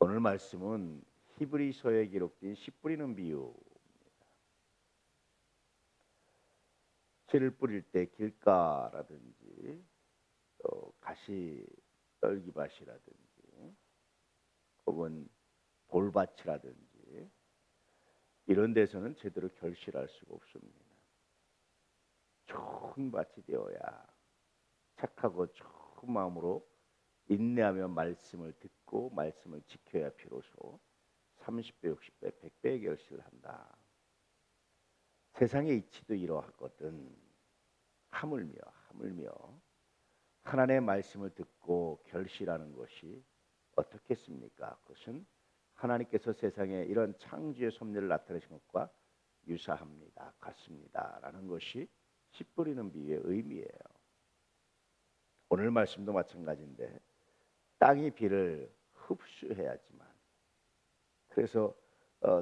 오늘 말씀은 히브리서에 기록된 씨 뿌리는 비유. 씨를 뿌릴 때 길가라든지 또 가시 떨기밭이라든지 혹은 돌밭이라든지 이런 데서는 제대로 결실할 수가 없습니다. 좋은 밭이 되어야 착하고 좋은 마음으로 인내하며 말씀을 듣고 말씀을 지켜야 비로소 30배, 60배, 100배의 결실을 한다. 세상의 이치도 이러하거든. 하물며 하나님의 말씀을 듣고 결실하는 것이 어떻겠습니까? 그것은 하나님께서 세상에 이런 창조의 섭리를 나타내신 것과 유사합니다. 같습니다. 라는 것이 씨 뿌리는 비유의 의미예요. 오늘 말씀도 마찬가지인데 땅이 비를 흡수해야지만 그래서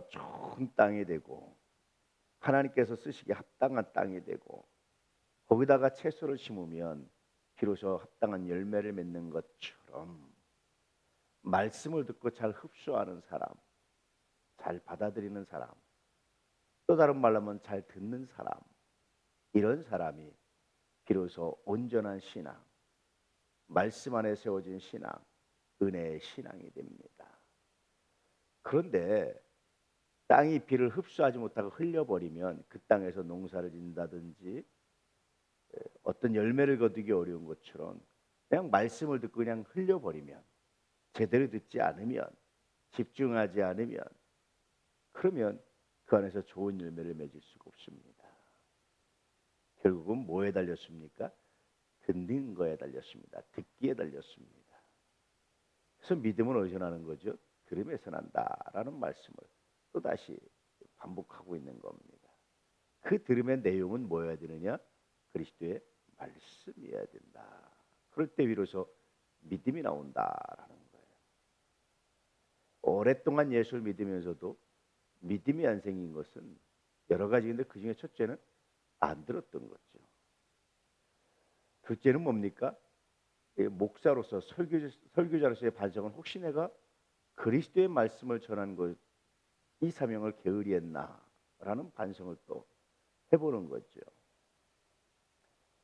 좋은 땅이 되고 하나님께서 쓰시기에 합당한 땅이 되고 거기다가 채소를 심으면 비로소 합당한 열매를 맺는 것처럼 말씀을 듣고 잘 흡수하는 사람, 잘 받아들이는 사람, 또 다른 말로 하면 잘 듣는 사람, 이런 사람이 비로소 온전한 신앙, 말씀 안에 세워진 신앙, 은혜의 신앙이 됩니다. 그런데 땅이 비를 흡수하지 못하고 흘려버리면 그 땅에서 농사를 짓는다든지 어떤 열매를 거두기 어려운 것처럼 그냥 말씀을 듣고 그냥 흘려버리면 제대로 듣지 않으면 집중하지 않으면 그러면 그 안에서 좋은 열매를 맺을 수가 없습니다. 결국은 뭐에 달렸습니까? 듣는 거에 달렸습니다. 듣기에 달렸습니다. 그래서 믿음은 어디서 나는 거죠? 들음에서 난다라는 말씀을 또다시 반복하고 있는 겁니다. 그 들음의 내용은 뭐여야 되느냐? 그리스도의 말씀이어야 된다. 그럴 때 비로소 믿음이 나온다라는 거예요. 오랫동안 예수를 믿으면서도 믿음이 안 생긴 것은 여러 가지인데 그 중에 첫째는 안 들었던 거죠. 둘째는 뭡니까? 목사로서 설교자로서의 반성은 혹시 내가 그리스도의 말씀을 전한 것, 이 사명을 게으리했나라는 반성을 또 해보는 거죠.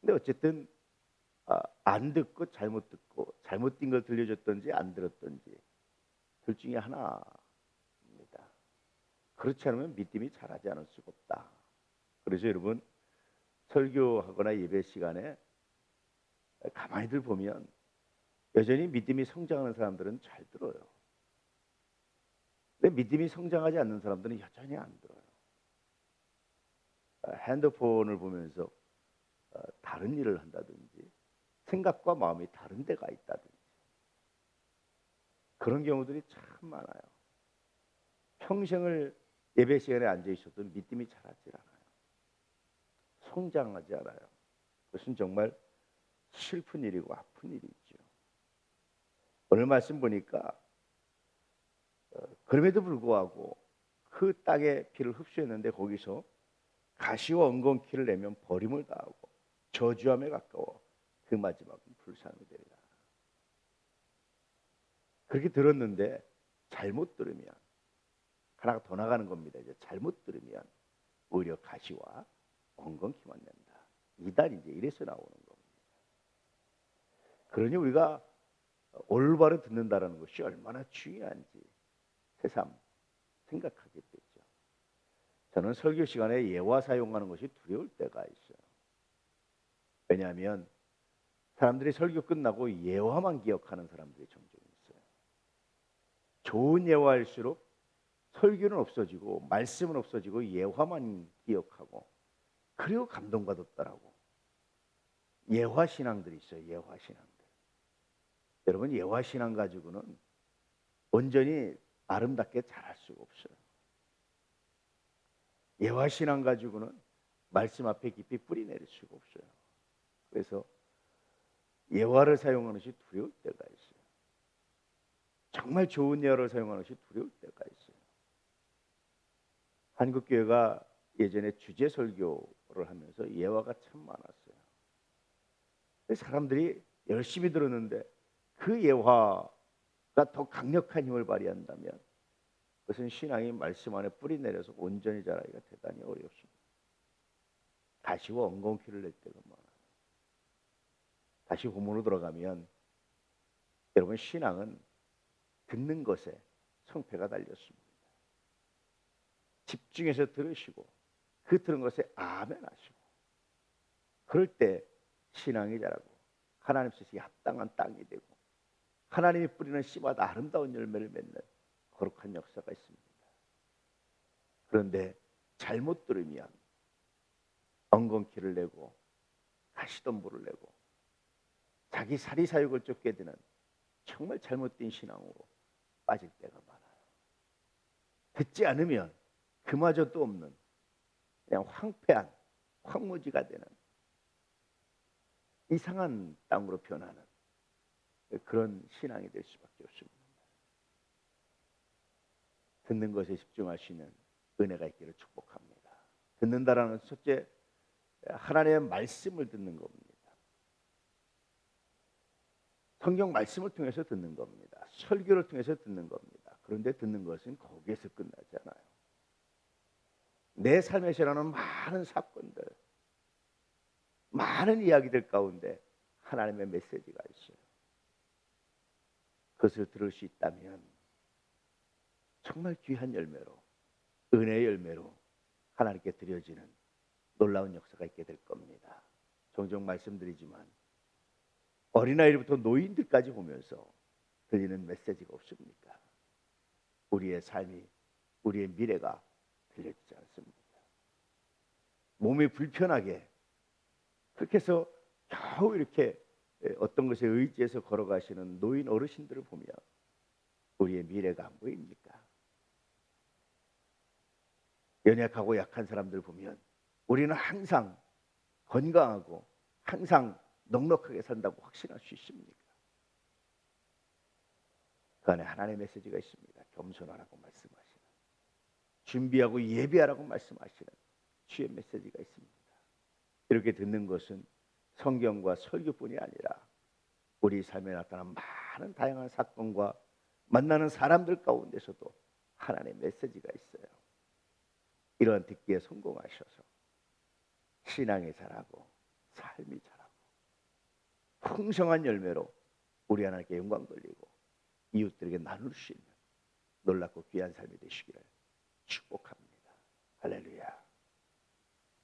근데 어쨌든 안 듣고 잘못 듣고 잘못된 걸 들려줬던지 안 들었던지 둘 중에 하나입니다. 그렇지 않으면 믿음이 자라지 않을 수가 없다. 그래서 여러분 설교하거나 예배 시간에 가만히들 보면 여전히 믿음이 성장하는 사람들은 잘 들어요. 근데 믿음이 성장하지 않는 사람들은 여전히 안 들어요. 핸드폰을 보면서 다른 일을 한다든지 생각과 마음이 다른 데가 있다든지 그런 경우들이 참 많아요. 평생을 예배 시간에 앉아 있어도 믿음이 자라지 않아요. 성장하지 않아요. 그것은 정말 슬픈 일이고 아픈 일이죠. 오늘 말씀 보니까 그럼에도 불구하고 그 땅에 피를 흡수했는데 거기서 가시와 엉겅퀴를 내면 버림을 당하고 저주함에 가까워 그 마지막은 불쌍히 되리라. 그렇게 들었는데 잘못 들으면 하나가 더 나가는 겁니다. 이제 잘못 들으면 오히려 가시와 엉겅퀴만 낸다. 이단 이제 이래서 나오는 겁니다. 그러니 우리가 올바로 듣는다라는 것이 얼마나 중요한지 새삼 생각하게 되죠. 저는 설교 시간에 예화 사용하는 것이 두려울 때가 있어요. 왜냐하면 사람들이 설교 끝나고 예화만 기억하는 사람들이 종종 있어요. 좋은 예화일수록 설교는 없어지고 말씀은 없어지고 예화만 기억하고 그리고 감동받았다라고 예화 신앙들이 있어요. 예화 신앙들. 여러분 예화 신앙 가지고는 온전히 아름답게 자랄 수가 없어요. 예화 신앙 가지고는 말씀 앞에 깊이 뿌리 내릴 수가 없어요. 그래서 예화를 사용하는 것이 두려울 때가 있어요. 정말 좋은 예화를 사용하는 것이 두려울 때가 있어요. 한국교회가 예전에 주제 설교를 하면서 예화가 참 많았어요. 사람들이 열심히 들었는데 그 예화 더 강력한 힘을 발휘한다면 그것은 신앙이 말씀 안에 뿌리 내려서 온전히 자라기가 대단히 어렵습니다. 다시 엉겅퀴를 낼 때가 많아요. 다시 본문으로 들어가면 여러분, 신앙은 듣는 것에 성패가 달렸습니다. 집중해서 들으시고 그 들은 것에 아멘 하시고, 그럴 때 신앙이 자라고 하나님 뜻이 합당한 땅이 되고 하나님이 뿌리는 씨마다 아름다운 열매를 맺는 거룩한 역사가 있습니다. 그런데 잘못 들으면 엉겅퀴를 내고 가시덤불을 내고 자기 사리사욕을 쫓게 되는 정말 잘못된 신앙으로 빠질 때가 많아요. 듣지 않으면 그마저도 없는 그냥 황폐한 황무지가 되는 이상한 땅으로 변하는 그런 신앙이 될 수밖에 없습니다. 듣는 것에 집중하시는 은혜가 있기를 축복합니다. 듣는다라는 첫째, 하나님의 말씀을 듣는 겁니다. 성경 말씀을 통해서 듣는 겁니다. 설교를 통해서 듣는 겁니다. 그런데 듣는 것은 거기에서 끝나지 않아요. 내 삶에서 일어나는 많은 사건들, 많은 이야기들 가운데 하나님의 메시지가 있어요. 그것을 들을 수 있다면 정말 귀한 열매로, 은혜의 열매로 하나님께 드려지는 놀라운 역사가 있게 될 겁니다. 종종 말씀드리지만 어린아이부터 노인들까지 보면서 들리는 메시지가 없습니까? 우리의 삶이, 우리의 미래가 들려지지 않습니다. 몸이 불편하게 그렇게 해서 겨우 이렇게 어떤 것에 의지해서 걸어가시는 노인 어르신들을 보면 우리의 미래가 안 보입니까? 연약하고 약한 사람들 보면 우리는 항상 건강하고 항상 넉넉하게 산다고 확신할 수 있습니까? 그 안에 하나님의 메시지가 있습니다. 겸손하라고 말씀하시는, 준비하고 예비하라고 말씀하시는 주의 메시지가 있습니다. 이렇게 듣는 것은 성경과 설교뿐이 아니라 우리 삶에 나타난 많은 다양한 사건과 만나는 사람들 가운데서도 하나님의 메시지가 있어요. 이런 듣기에 성공하셔서 신앙이 자라고 삶이 자라고 풍성한 열매로 우리 하나님께 영광 돌리고 이웃들에게 나눌 수 있는 놀랍고 귀한 삶이 되시기를 축복합니다. 할렐루야.